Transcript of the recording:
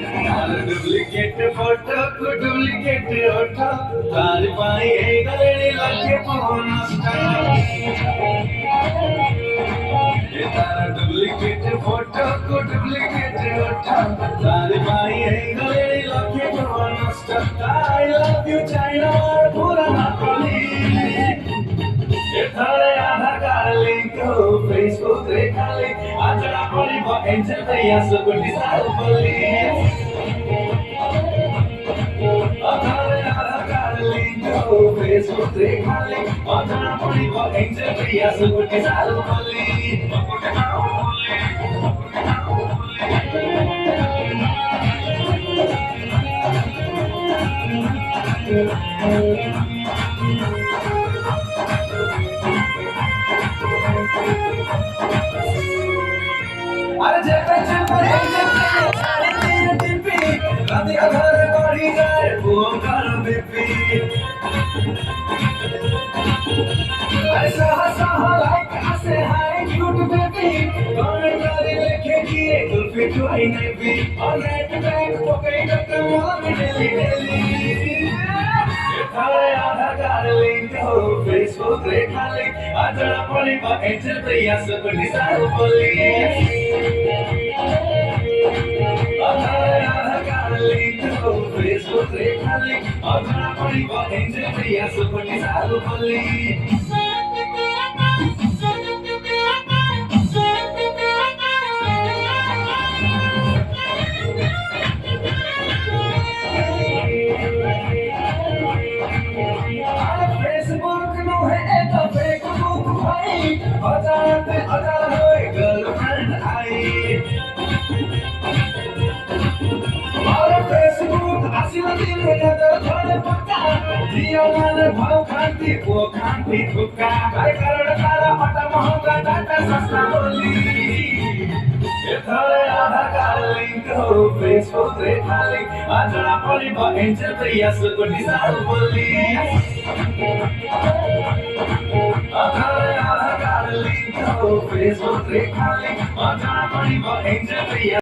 duplicate photo को duplicate ओठो तार पाई ए गले लगे पोनस्टा ये तारा डुप्लीकेट फोटो को डुप्लीकेट ओठो तार पाई ए गले लगे पोनस्टा आई लव यू चाइना और पूरा नकली ये थारे आधार कार्ड लिंक हो फेसबुक रे खाली आजरा पड़ी बो एंजल भैया सब डिसाइड बोली Facebook खाली आजरा पड़ी बो एंजल भैया सब डिसाइड अरे जेपे टिपी राती अधर बढ़ी जाए वो कर बेपी अरे सहा लाइक ऐसे हाय क्यूट बेबी कमेंट करे लिखे किए कुल्फी टू आई नेवी और रेड बैग पकड़ी टक्कर वाला भी डेली डेली थारे आधार कार्ड लिंक हो फेसबुक रे खाली आजरा पड़ी बा एंजल भैया सब डिसाइड बोली Facebook रे खाली आजरा पड़ी बा एंजल भैया सब डिसाइड बोली Facebook नो है एक Facebook भाई हजार होए गर्लफ्रेंड आई और Facebook आसिला दिन है नजर थोड़े पक्का जियो वाले भाव खाती वो खाती भुक्का काय करोड़ तारा मटा महंगा टाटा सस्ता बोली ये थारे आधार कार्ड लिंक हो Facebook रे खाली आजरा पड़ी बा एंजल भैया सब डिसाइड बोली थारे आधार कार्ड लिंक हो Facebook रे खाली आजरा पड़ी बा एंजल भैया